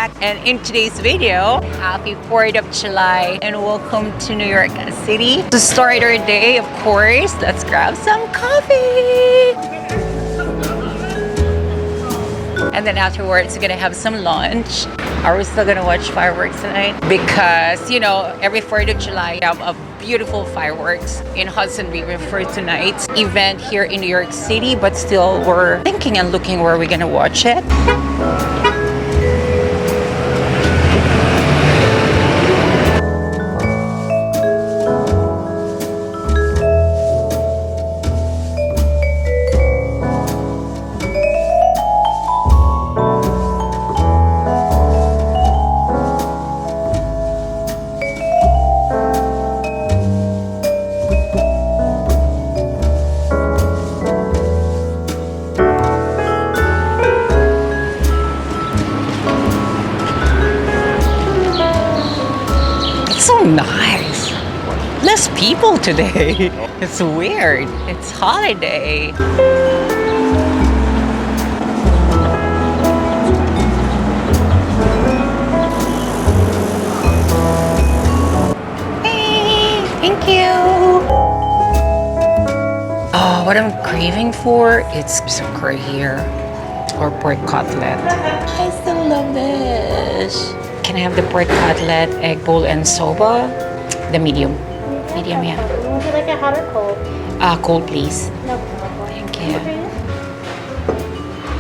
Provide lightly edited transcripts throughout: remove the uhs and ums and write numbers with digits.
back. And in today's video, happy 4th of July and welcome to New York City. To start our day, of course, let's grab some coffee. And then afterwards, we're gonna have some lunch. Are we still gonna watch fireworks tonight? Because, you know, every 4th of July, we have a beautiful fireworks in Hudson River for tonight's event here in New York City. But still, we're thinking and looking where we're gonna watch it. Nice. Less people today. It's weird. It's holiday. Hey, thank you. Oh, what I'm craving for, it's some curry here or pork cutlet. I still love this. Can I have the pork cutlet, egg bowl, and soba? The medium. Medium, yeah. Would you like it hot or cold? Cold, please. No problem. Thank you.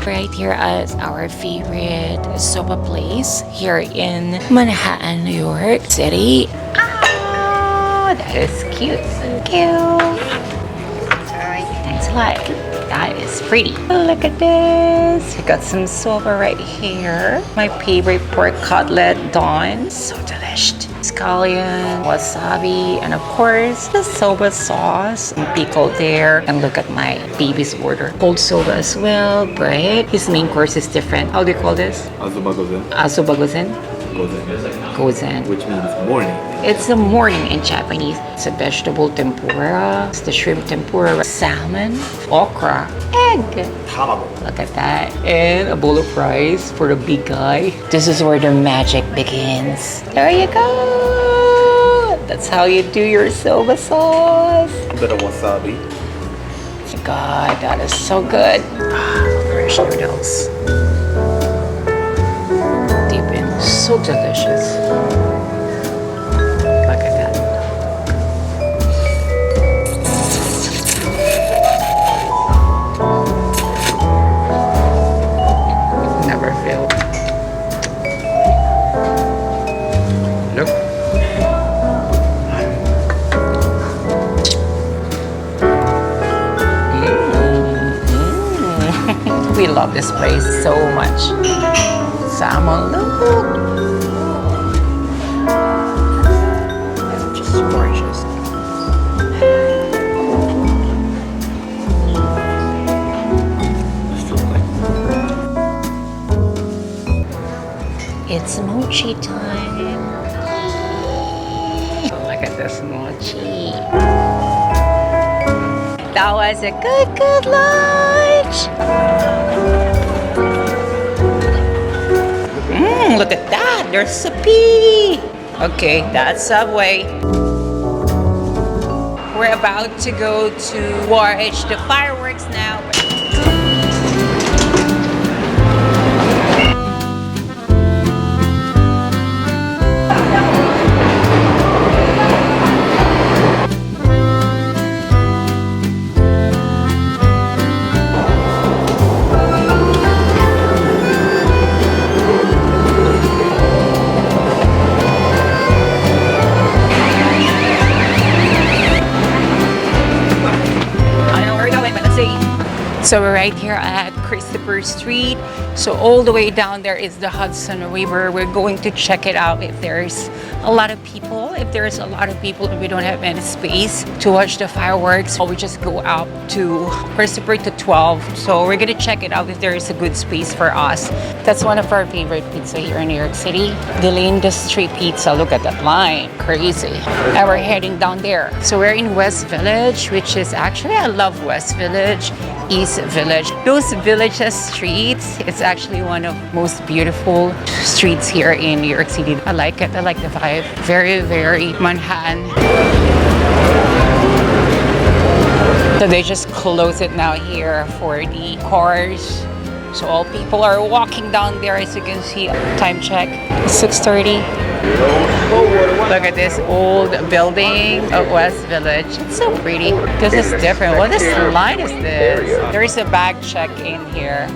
Right here is our favorite soba place here in Manhattan, New York City. Ah, that is cute. Thank you. Thanks a lot. That is pretty. Look at this. We got some soba right here. My favorite pork cutlet done. So delicious. Scallion, wasabi, and of course the soba sauce. And pickle there. And look at my baby's order. Cold soba as well, right? His main course is different. How do you call this? Azuba gozen. Azuba gozen. Gozen. Which means morning. It's the morning in Japanese. It's a vegetable tempura. It's the shrimp tempura, salmon, okra, egg. Look at that. And a bowl of rice for the big guy. This is where the magic begins. There you go. That's how you do your soba sauce. A bit of wasabi. God, that is so good. Fresh noodles. So delicious. Look at that. Never failed. Look. We love this place so much. Salmon, look. It's mochi time. Look at this mochi. That was a good lunch. Look at that. There's a pea. Okay, that's Subway. We're about to go to watch the fireworks now. So we're right here at Christopher Street. So all the way down there is the Hudson River. We're going to check it out if there's a lot of people. If there's a lot of people and we don't have any space to watch the fireworks, we just go out to Christopher to 12. So we're gonna check it out if there is a good space for us. That's one of our favorite pizza here in New York City. The Street Pizza. Look at that line, crazy. And we're heading down there. So we're in West Village, which is actually, I love West Village. East Village. Those villages streets, it's actually one of most beautiful streets here in New York City. I like it. I like the vibe. Very, very Manhattan. So they just close it now here for the cars. So all people are walking down there, as you can see. Time check, 6:30. Look at this old building of West Village. It's so pretty. This is different. What line is this? There is a bag check in here.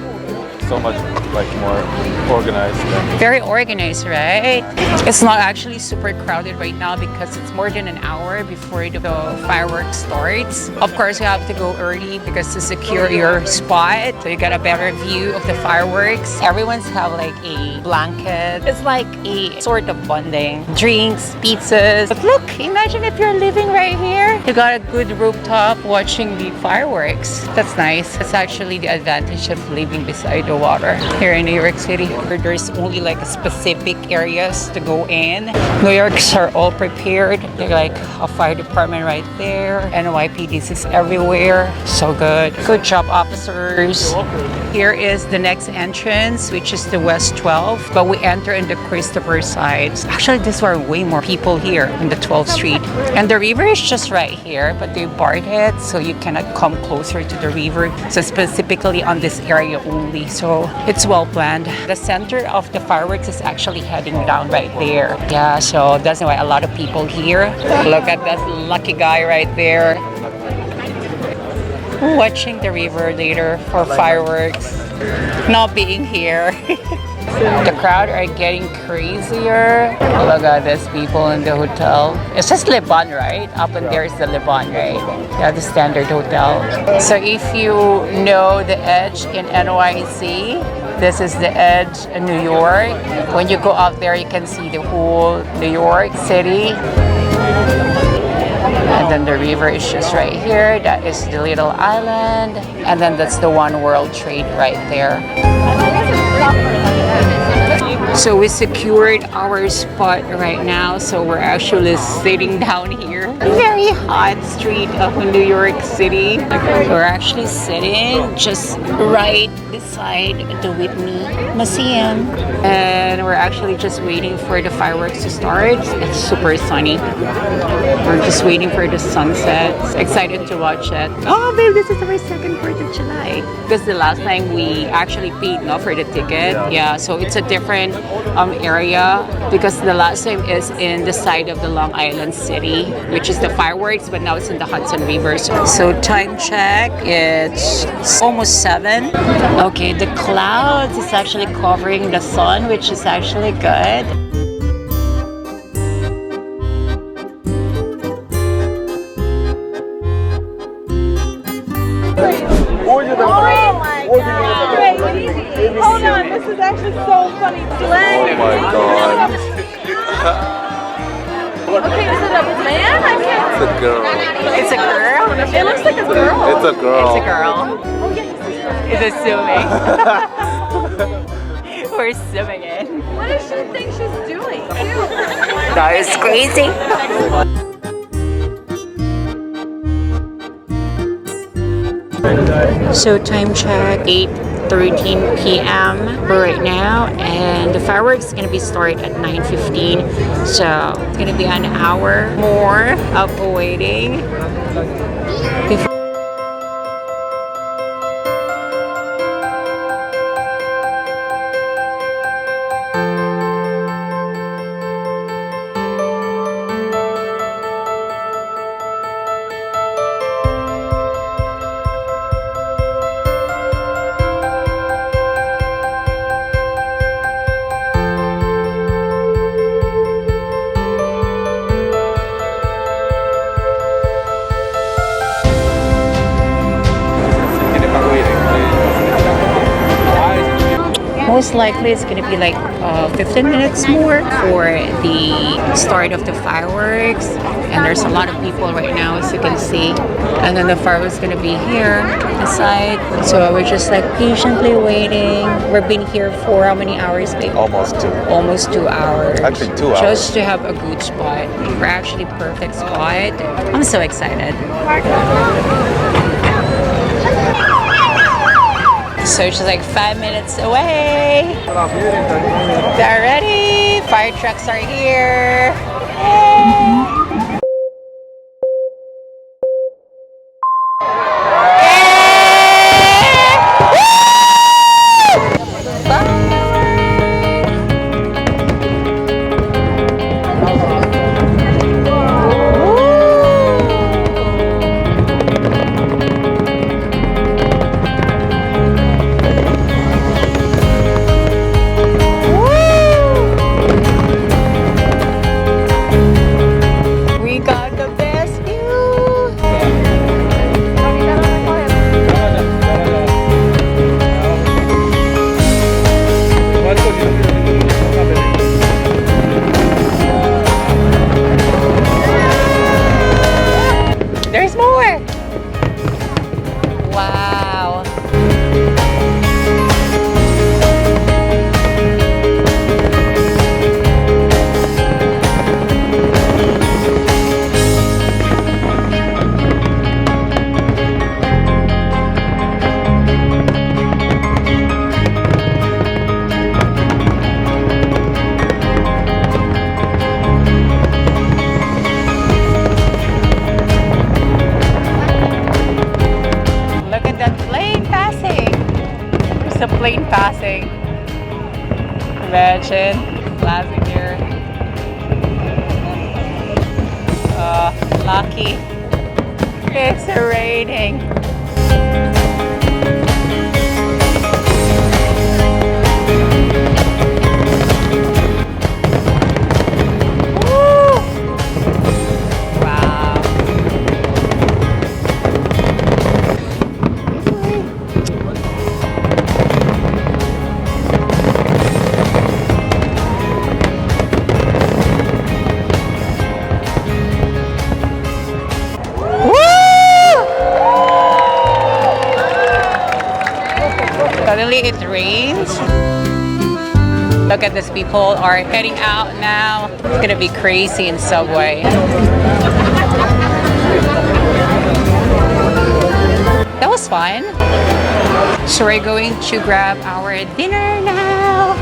So much like more organized. Very organized, right? It's not actually super crowded right now because it's more than an hour before the fireworks starts. Of course, you have to go early because to secure your spot, so you get a better view of the fireworks. Everyone's have like a blanket. It's like a sort of bonding. Drinks, pizzas. But look, imagine if you're living right here. You got a good rooftop watching the fireworks. That's nice. That's actually the advantage of living beside the water here in New York City. There's only like specific areas to go in. New Yorkers are all prepared. They're like a fire department right there. NYPD is everywhere. So good. Good job, officers. Here is the next entrance, which is the West 12, but we enter in the Christopher side. Actually, these are way more people here in the 12th Street. And the river is just right here, but they barred it, so you cannot come closer to the river. So specifically on this area only. So it's well planned. The center of the fireworks is actually heading down right there. Yeah, so that's why a lot of people here. Look at that lucky guy right there. Watching the river later for fireworks. Not being here. The crowd are getting crazier. Look at these people in the hotel. It's just Lebanon, right? Up in there is the Lebanon, right? Yeah, the standard hotel. So if you know the Edge in NYC, this is the Edge in New York. When you go out there, you can see the whole New York City. And then the river is just right here. That is the little island. And then that's the One World Trade right there. So we secured our spot right now. So we're actually sitting down here. Very hot street of New York City. We're actually sitting just right beside the Whitney Museum. And we're actually just waiting for the fireworks to start. It's super sunny. We're just waiting for the sunset. Excited to watch it. Oh babe, this is our second 4th of July. Because the last time we actually paid for the ticket. Yeah, so it's a different area because the last time is in the side of the Long Island City, which is the fireworks, but now it's in the Hudson River. So time check, it's almost 7. Okay, the clouds is actually covering the sun, which is actually good. Hold on, this is actually so funny. Oh my god. Okay, is it a man? I can't. It's a girl. It's a girl? It looks like a girl. It's a girl. It's a girl. Oh, yeah. It's assuming. We're assuming it. What does she think she's doing? That is crazy. So time check, 8:13 p.m. right now, and the fireworks is gonna be started at 9:15. So it's gonna be an hour more of waiting. Most likely it's going to be like 15 minutes more for the start of the fireworks, and there's a lot of people right now, as you can see, and then the fireworks is going to be here inside. So we're just like patiently waiting. We've been here for how many hours, babe? Almost 2. Almost 2 hours. Actually 2 hours. Just to have a good spot. We're actually perfect spot. I'm so excited. So it's just like 5 minutes away. They're ready. Fire trucks are here. Yay! There's more! Wow. The plane passing. Imagine laughing here. Lucky. It's raining. Woo! Wow. Suddenly it rains. Look at these people are heading out now. It's gonna be crazy in subway. That was fun. So we're going to grab our dinner now.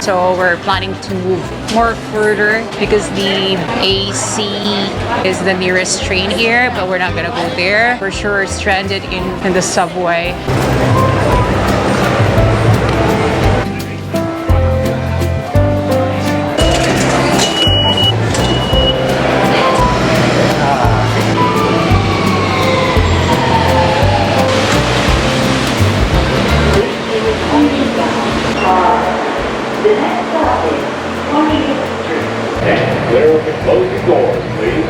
So we're planning to move more further because the AC is the nearest train here, but we're not gonna go there. For sure, we're stranded in the subway. Clear of the closing doors, please.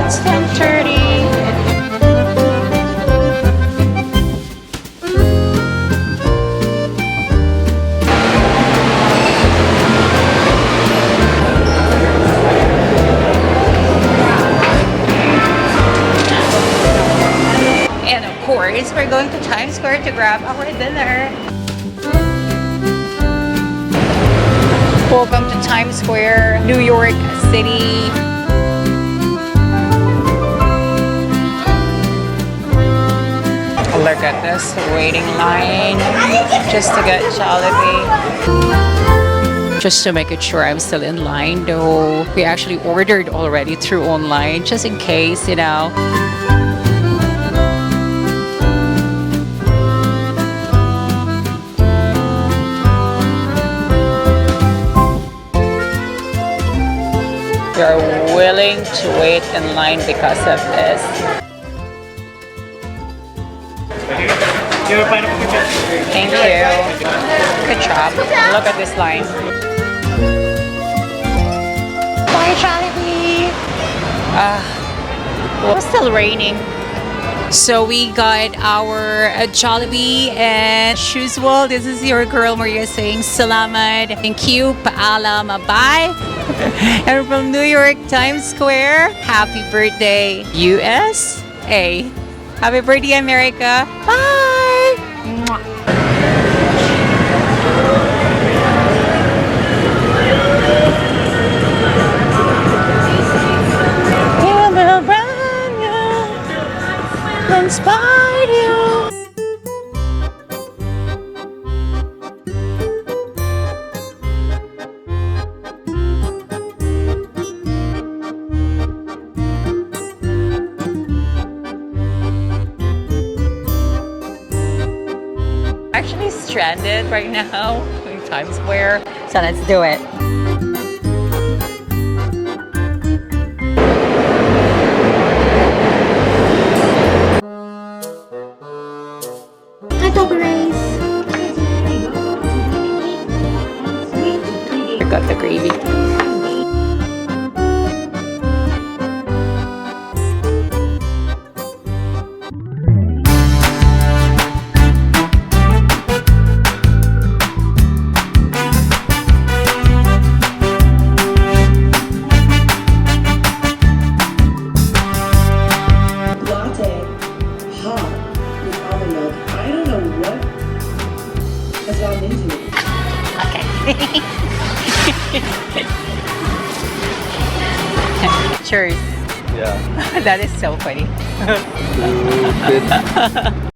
It's 10:30. And of course, we're going to Times Square to grab our dinner. Welcome to Times Square, New York City. Look at this waiting line just to get Jollibee. Just to make it sure I'm still in line, though we actually ordered already through online, just in case, you know. You're willing to wait in line because of this. Thank you. Good job. Look at this line. Bye, Jollibee. Well, it's still raining. So we got our Jollibee and usual. This is your girl Maria saying Salamat. Thank you. Paalam. Bye. And from New York, Times Square, happy birthday, USA. Happy birthday, America. Bye. Mwah. Inspire. stranded right now in Times Square. So let's do it. Hi, Papa Rays. I got the gravy. Latte, hot, with almond milk. I don't know what has gotten into it. Cheers. Yeah. That is so funny. Stupid.